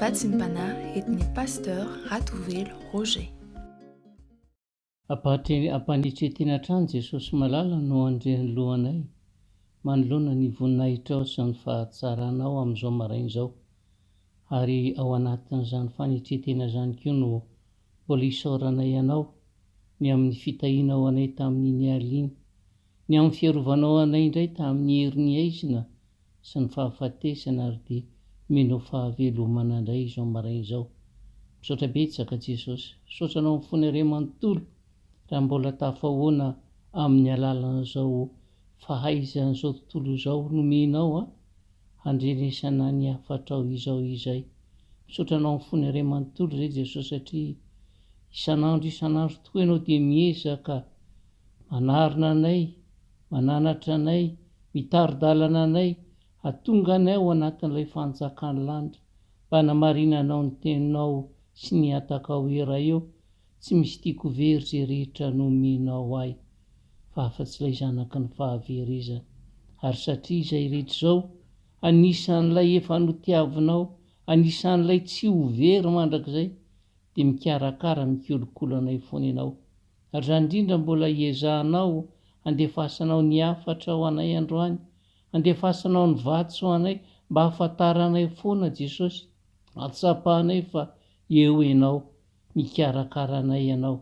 Vatsimpanahy etiny pasteur Ratovelo Roger. Ampanitretena hatrany Jesosy malala no andreny lohanay, manoloana ny voninahitra ao sy ny fahatsaranao amin'izao marain'izao. Ary ao anatin'izany fanitretena izany koa no mbola isaoranay ianao ny amin'ny fitahianao anay tamin'ny aliny, ny amin'ny fiarovanao anay indray tamin'ny herin'ny aizina sy ny fahafatesana, ary dia menao fahavelomana indray izao marain'izao. Misaotra betsaka Jesosy, misaotranao amin'ny fony iray manontolo raha mbola tafahoana amin'ny alalan'izao fahaizan'izao tontolo izao nomenao handrenesana ny hafatrao izao izay. Misaotranao amin'ny fony iray manontolo izay Jesosy, satria isan'andro tokoa ianao dia miezaka manarina anay, mananatra anay, mitari-dalana anay, hatonga anay ao anatin'ilay fanjakan'ny lanitra, mba namarinanao ny teninao sy ny atakao era eo. Tsy misy tiako very izay rehetra nomenao ahy, fa afa-tsy ilay zanaky ny fahaverezana. Ary satria izay rehetra izao anisan'ilay efa notiavinao, anisan'ilay tsy ho very mandrakizay, dia mikarakara mikolokolo anay foana ianao. Ary izany indrindra mbola hiezahanao andefasanao ny hafatra ho anay androany, andefasanao ny vatsy ho anay, mba hafantaranay foana Jesosy, atsapahanay fa eo ianao, mikarakara anay ianao.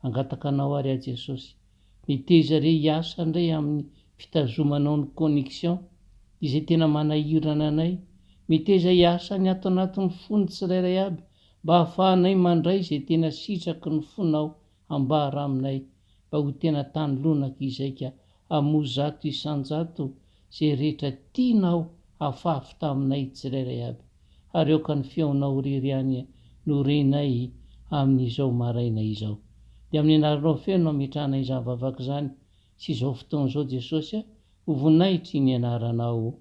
Angataka anao ary a Jesosy, miteza re hiasa indray amin'ny fitazomanao ny connexion izay tena manahirana anay, miteza hiasa ny ato anatin'ny fony tsirairay aby, mba hahafahanay mandray izay tena sitraky ny fonao ambara aminay, mba ho tena tany lonaka izay ka hamoy zato isan-jato izay rehetra tianao hafafy taminay tsirairay aby. Ary aoka ny feonao rery any no renay amin'izao maraina izao. Dia amin'ny anaranao feno no ametrahanay izany vavaka izany sy izao fotoan'izao Jesosy, ho voninahitry ny anaranao.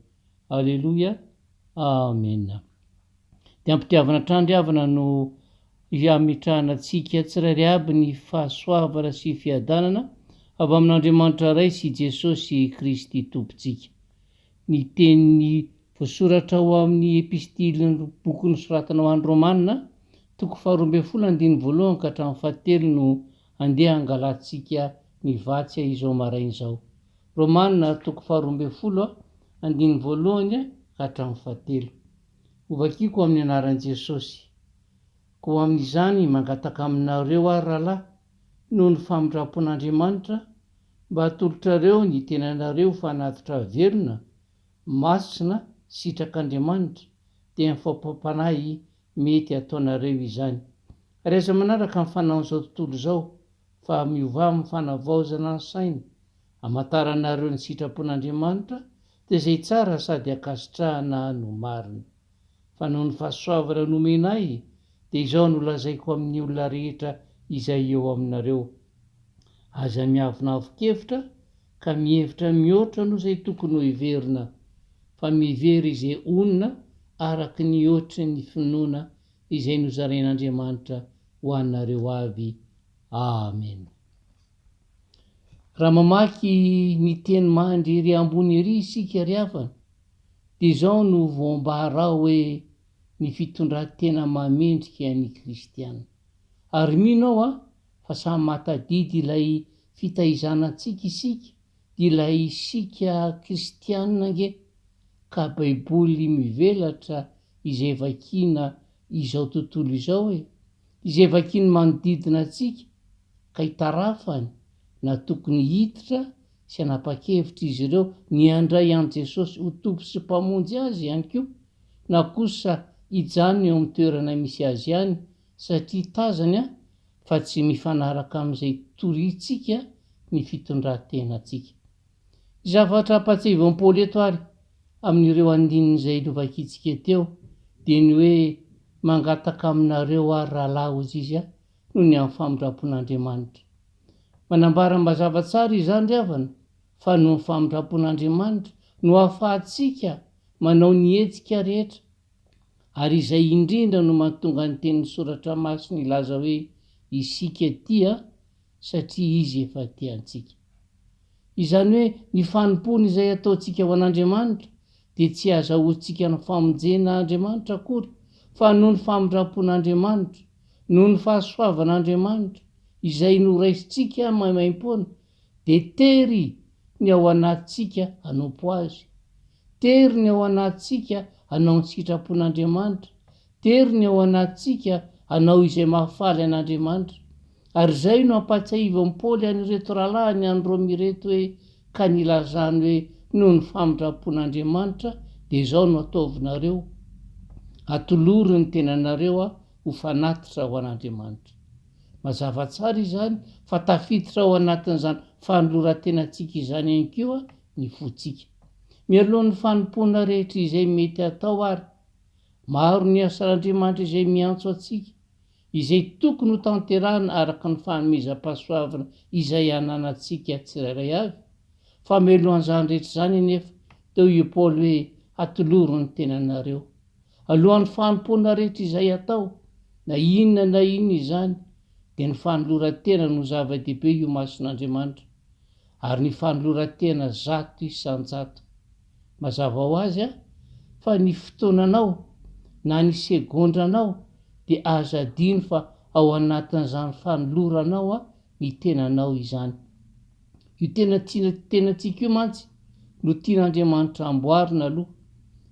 Alleloia, amen. Dia ampitiavana trandriavana no ametrahana antsika tsirairay aby ny fahasoavana sy fiadanana avy amin'Andriamanitra iray sy Jesosy Kristy Tompontsika. Ny teny voasoratra ao amin'ny epistiliny boky nosoratana ho an'ny Romanina, 12:1 ka hatramin'ny 7 no andeha angalantsika ny vatsy izao marain'izao. Romanina 12:1 ka hatramin'ny 7. Ovakiko amin'ny anaran'i Jesosy. Koa amin'izany mangataka aminareo ary rahalahy, noho ny famindrampon'Andriamanitra, mba hatolotrareo ny tenanareo fanatitra velona, masina, sitrak'Andriamanitra, dia ny fampapanahy mety ataonareo izany. Ary aza manaraka amin'ny fanaon'izao tontolo izao, fa miova amin'ny fanavaozana ny saina, hamantaranareo ny sitrapon'Andriamanitra, dia izay tsara sady ankasitrahana no marina. Fa noho ny fahasoavana nomenay, dia izao no lazaiko amin'ny olona rehetra izay eo aminareo. Aza miavonavon-kevitra ka mihevitra mihoatra noho izay tokony ho heverina, fa mihevery izay onona araky ny ohatry ny finoana izay nozarain'Andriamanitra ho anareo avy. Amen. Raha mamaky ny teny mandry ambony ery isika ry havana, dia izao no voambara hoe ny fitondran-tena mamendrika ny kristiana. Ary mino ao fa samy matadidy ilay fitaizanantsika isika, dia ilay isika kristiana nge, ka baiboly mivelatra izay vakiana izao tontolo izao izay vakiany manodidina antsika, ka hitarafany na tokony hiditra sy hanapa-kevitra izy ireo ny handray an Jesosy ho tompo sy mpamonjy azy ihany koa, na kosa hijanona eo amin'ny toerana misy azy ihany, satria tazany fa tsy mifanaraka amin'izay torintsika ny fitondran-tenantsika. Zavatra ampatsahivon'ny Paoly eto ary amin'ireo andinin'izay novakitsika teo, dia ny hoe mangataka aminareo ary rahalahy hozy izy noho ny amin'ny famindrampon'Andriamanitra. Manambara mazava tsara izany ry havana, fa noho ny famindrampon'Andriamanitra no ahafahantsika manao ny hetsika rehetra. Ary izay indrindra no mahatonga ny tenin'ny soratra masina ilaza hoe isika tia, satria izy efa tiantsika. Izany hoe ny fanompony izay ataontsika ho an'Andriamanitra dia tsy azahoantsika ny famonjena Andriamanitra akory, fa noho ny famindrapon'Andriamanitra, noho ny fahasoavan'Andriamanitra izay noraisitsika maimaim-poana, dia tery ny ao anatintsika hanompo azy, tery ny ao anatintsika hanao ny sitrapon'Andriamanitra, tery ny ao anatintsika hanao izay mahafaly an'Andriamanitra. Ary izay no ampatsiahivo ny Paoly an'ireto rahalahy ny any Romy reto hoe ka nilazany hoe noho ny famindrapon'Andriamanitra dia izao no ataovinareo, atolory ny tenanareo ho fanatitra ho an'Andriamanitra. Mazava tsara izany fa tafiditra ao anatin'izany fanoloran-tenantsika izany ihany koa ny fontsika. Mialohan'ny fanompoana rehetra izay mety atao ary maro ny asan'Andriamanitra izay miantso atsika, izay tokony ho tanterahana araka ny fanomezam-pahasoavana izay ananantsika tsirairay avy. Fa mialohan'izany rehetra izany nefa teo i Paoly hoe atolory ny tenanareo. Alohan'ny fanompoana rehetra izay atao, na inona izany, dia ny fanoloran-tena no zava-dehibe io mason'Andriamanitra, ary ny fanoloran-tena zato isan-jato. Mazava ho azy fa ny fotoananao na ny segondranao dia azo adino fa ao anatin'izany fanoloranao ny tenanao izany. Io tenantsika io mantsy no tian'Andriamanitra amboarina aloha,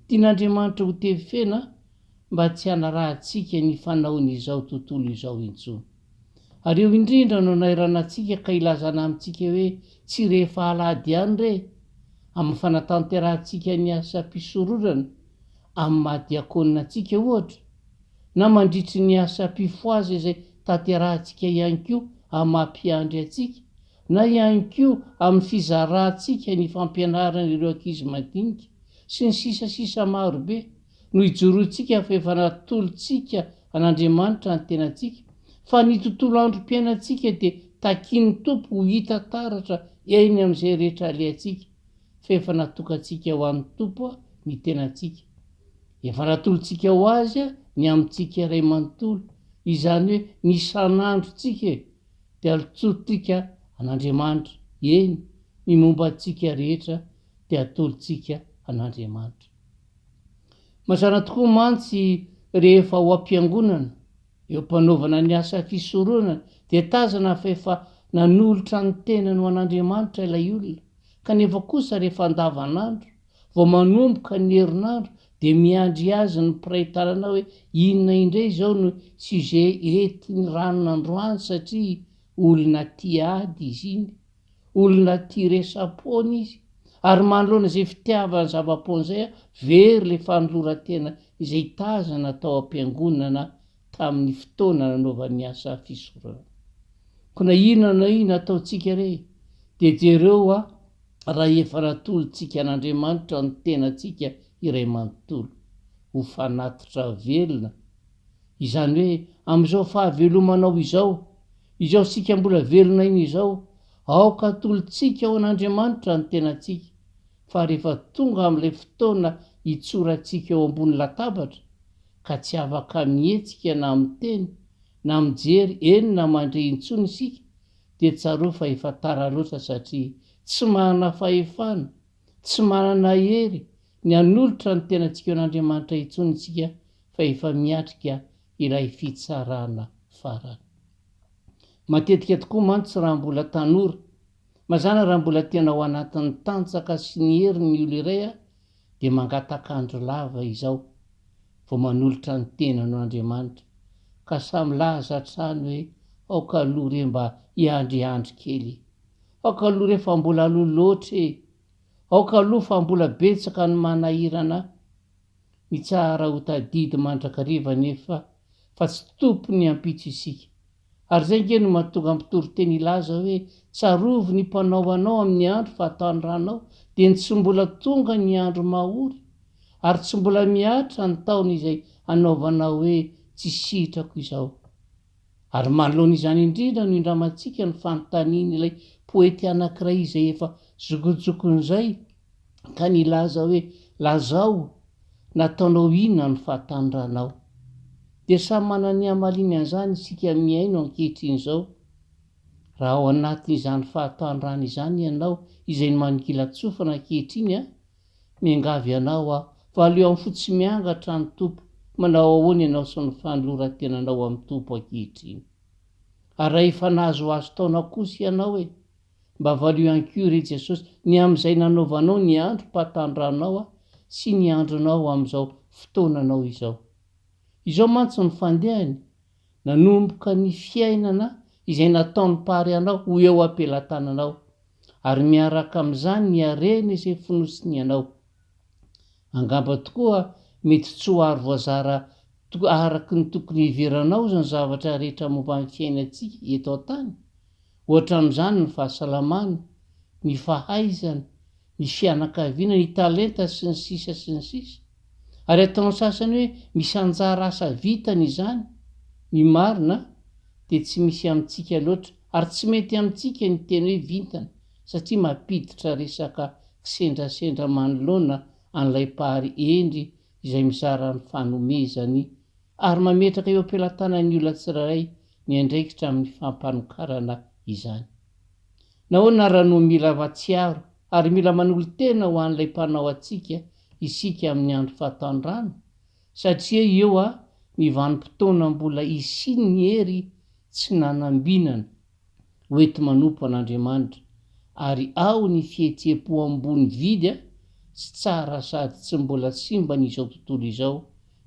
tian'Andriamanitra ho tefena mba tsy hanarahantsika ny fanaon'izao tontolo izao intsony. Ary eo indrindra no nairanantsika ka ilazana amintsika hoe tsy rehefa alady ihany re amin'ny fanatanterantsika ny asa-pisororana amin'ny mahadiakoninantsika ohatra, na mandritry ny asa-pifoaza izay tanterahantsika ihany koa amin'ny mampiandry antsika, na ihany koa amin'ny fizarantsika ny fampianarana ireo ankizy madinika sy ny sisasisa marobe, no ijoroantsika fa efa natolontsika an'Andriamanitra ny tenantsika, fa ny tontolo androm-piainantsika dia takian'ny Tompo ho hita taratra eny amin'izay rehetra alehantsika, fa efa natokantsika ho an'ny Tompo ny tenantsika. Efa natolontsika ho azy ny amintsika iray manontolo, izany hoe ny isan'androntsika dia alitsotika an'Andriamanitra, eny ny momba antsika rehetra dia atolontsika an'Andriamanitra. Mazana tokoa mantsy rehefa ho am-piangonana, eo mpanaovana ny asa fisoroana dia tazana fa efa nanolotra ny tenany ho an'Andriamanitra ilay olona, kanefa kosa rehefa andavanandro vao manomboka ny herinandro dia miandry azy ny mpiray tanana hoe inona indray izao no sujet entiny ranona androany, satria olona tia ady izy iny, olona tia resam-pony izy, ary manoloana izay fitiavany zava-poan'izay very le fanoloran-tena izay tazana tao am-piangonana tamin'ny fotoana nanaovan'ny asa fisorana. Ko na inona ataontsika re dia jereo raha efa natolontsika an'Andriamanitra ny tenantsika iray manontolo ho fanatitra velona, izany hoe amin'izao fahavelomanao izao sika mbola velona iny izao, aoka atolontsika ao an'Andriamanitra ny tenantsika. Fa rehefa tonga amin'ilay fotoana hitsorantsika eo ambony latabatra ka tsy afaka mihetsika na miteny na mijery, eny na mandre intsony isika, dia tsaro fa efa tara loatra, satria tsy manana fahefana, tsy manana hery ny hanolotra ny tenantsika eo an'Andriamanitra intsony isika, fa efa miatrika ilay fitsarana farany. Matetika tokoa mantsy raha mbola tanora, mazana raha mbola tena ao anatin'ny tanjaka sy ny hery ny olo iray dia mangatakandro lava izao vao manolotra ny tenan'Andriamanitra, ka samy laza hatrany hoe aoka aloha re mba hiandriandry kely, aoka aloha re fa mbola aloha loatra, aoka aloha fa mbola betsaka ny manahirana. Mitsara ho tadidy mandrakariva nefa fa tsy tompony hampitso isika. Ary zay nge no mahatonga mpitory-teny ilaza hoe tsarovy ny mpanao amin'ny andro fahatandranao, dia tsy mbola tonga ny andro mahory, ary tsy mbola miatra ny taona izay anaovanao hoe tsy sitrako izao. Ary manoloana izany indrindra no indramantsika ny fanontaniana ilay poety anankiray izay efa zokonjokon'izay ka nilaza hoe lazao, nataonao inona ny fahatandranao. Dia samy manana ny hamaliny an'izany isika miaino ankehitriny izao. Raha ao anatin'izany fahatandrana izany ianao izay manikilatsofana ankehitriny, miangavy ianao fa aleo amin'ny fotsy miangatra ny Tompo, manao ahoany ianao sy ny fanoloran-tenanao amin'ny tompo ankehitriny. Ary raha efa nahazo azo taona kosa ianao e, mba valio anko re Jesosy ny amin'izay nanaovanao ny andro mpahatandranao sy ny andronao amin'izao fotoananao izao. Izao mantsy ny fandehany, nanomboka ny fiainana izay nataony pary anao ho eo ampelantananao, ary miaraka amin'izany ny harena izay finosiny ianao. Angamba tokoa mety tsy ho ary voazara araky ny tokony hiveranao zany zavatra rehetra momba ny fiainantsika eto an-tany, ohatra amin'izany ny fahasalamana, ny fahaizana, ny fianakaviana, ny talenta sy ny sisa sy ny sisa. Ary ataony sasany hoe misy anjara asa vitany izany, ny marina dia tsy misy amintsika loatra, ary tsy mety amintsika ny teny hoe vintana, satria mampiditra resaka kisendrasendra manoloana an'ilay pary endry izay mizara ny fanomezany ary mametraka eo ampelantanan'ny olona tsirairay ny andraikitra amin'ny fampanokarana izany. Nahoana raha no mila vatsiaro ary mila manolo tena ho an'ilay mpanao atsika isika amin'ny andro fahatandrano, satria eo mivanim-potoana mbola isiny ny hery tsy nanambinana hoety manompo an'Andriamanitra, ary ao ny fihetsepo ambony vidy sy tsara sady tsy mbola simba n'izao tontolo izao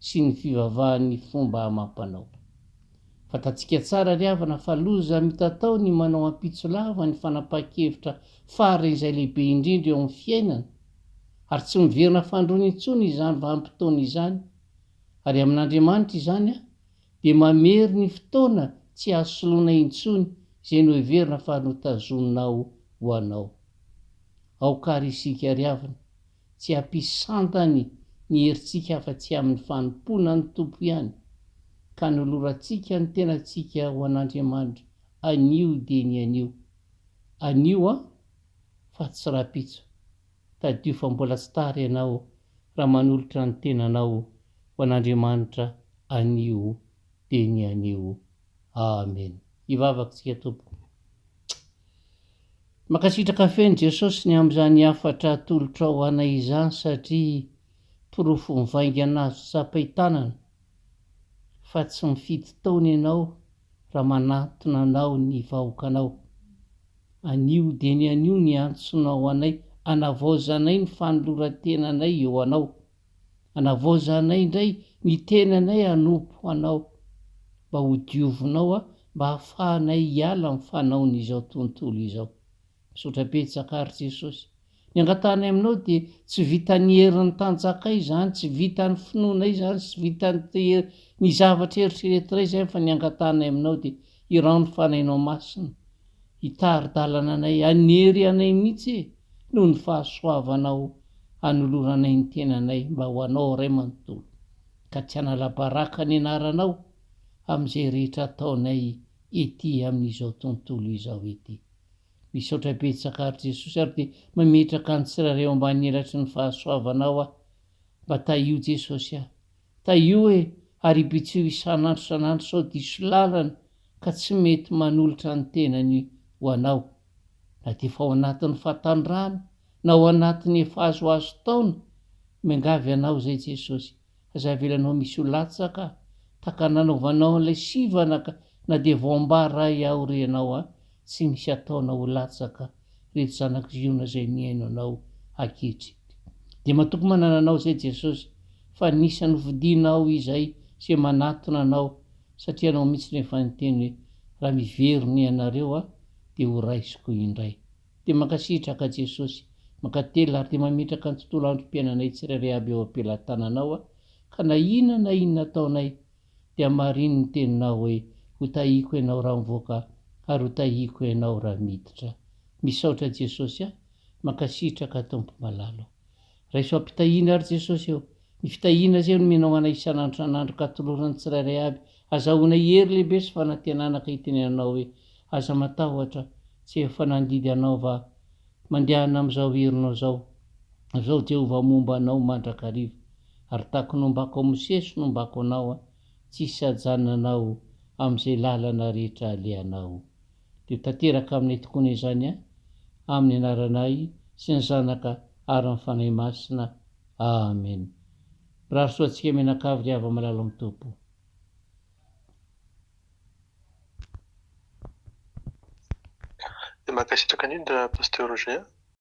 sy ny fivavahan'ny fomba amam-panao. Fatantsika tsara ry havana fa loza mitatao ny manao ampitsolava ny fanapahan-kevitra farany izay lehibe indrindra eo amin'ny fiainana, ary tsy miverina fandrony intsony izany vanim-potoana izany. Ary amin'Andriamanitra izany dia mamery ny fotoana tsy ahasoloana intsony izay no heverina fa notazoninao ho anao. Aokary isika ry havana, tsy hampisantany ny herintsika afa-tsy amin'ny fanompoana ny tompo ihany, ka nolorantsika ny tenantsika ho an'Andriamanitra anio dia ny anio. Anio fa tsy rapitso. Tadio fa mbola tsy tary ianao raha manolotra ny tenanao ho an'Andriamanitra anio dia ny anio. Amen. Ivavakantsika tompoko. Makasitraka feny Jesosy ny amin'izany afatra tolotra ho anay izany, satria porofo mivaingana azo tsapain-tanana fa tsy mifidy taona ianao raha manatona anao ny vahoakanao. Anio dia ny anio ny antsonao anay, anavaozanay ny fanoloran-tenanay eo anao, anavaozanay indray ny tenanay hanompo anao, mba ho diovinao mba hahafahanay hiala amin'ny fanaon'izao tontolo izao. Misaotra betsaka ary Jesosy. Ny angatanay aminao dia tsy vita ny herin'ny tanjakay izany, tsy vita ny finoana izany, tsy vita ny zavatra eritreretra izay, fa ny angatanay aminao dia irano fanainao masina, hitari-dalana anay, anery anay mihitsy noho ny fahasoavanao anoloranay ny tenanay mba ho anao ray manontolo. Ka tsy hanala-baraka ny anaranao amin'izay rehetra ataonay ety amin'izao tontolo izao ety. Misaotra betsaka ary Jesosy, ary dia mametraka ny tsirairay ao ambany elatry ny fahasoavanao mba taio Jesosy taio ary ibitsio isan'andro isan'andro sao diso lalana ka tsy mety manolotra ny tenany ho anao, na dia efa ao anatin'ny fahatandrana na ao anatin'ny efa azoazo taona. Miangavy anao zay Jesosy, aza avelanao misy ho latsaka taka nanaovanao an'ilay sivana ka na dia voambara aorenao tsy misy ataona ho latsaka reto zanak'iona zay miaino anao ankehitriny. Dia matoky manana anao zay Jesosy, fa nisy novidinao izay zay manatona anao, satria anao mihitsy rehefa niteny hoe raha miveriny ianareo dia ho raisiko indray. Dia mankasitraka Jesosy, mankatelo ary dia mametraka ny tontolo androm-piainanay tsirairay aby eo ampelantananao ka na inona ataonay dia mariny ny teninao hoe ho tahiako ianao raha mivoaka ary ho tahiako ianao raha miditra. Misaotra Jesosy mankasitraka tompo malalo. Raha iso ampitahiana ary Jesosy eo, ny fitahiana zay no menao anay isan'andro isan'andro ka toloran'ny tsirairay aby, azahoanay hery lehibe sy fanantenanaka itenenanao hoe aza matahotra tsy efa nandidy anao va mandehana amin'izao herinao zao Jehovah momba anao mandrakariva, ary tahako nombako ao Mosesy nombako anao tsy hisy hajanonanao amin'izay lalana rehetra alehanao. Dia tanteraka aminay tokoa izany amin'ny anaranay sy ny zanaka ary ny fanahy masina. Amen. Birary soantsika menakavy ry hava malala amin'ny tompo. Dia mankasitraka indrindra Pasteur Roger.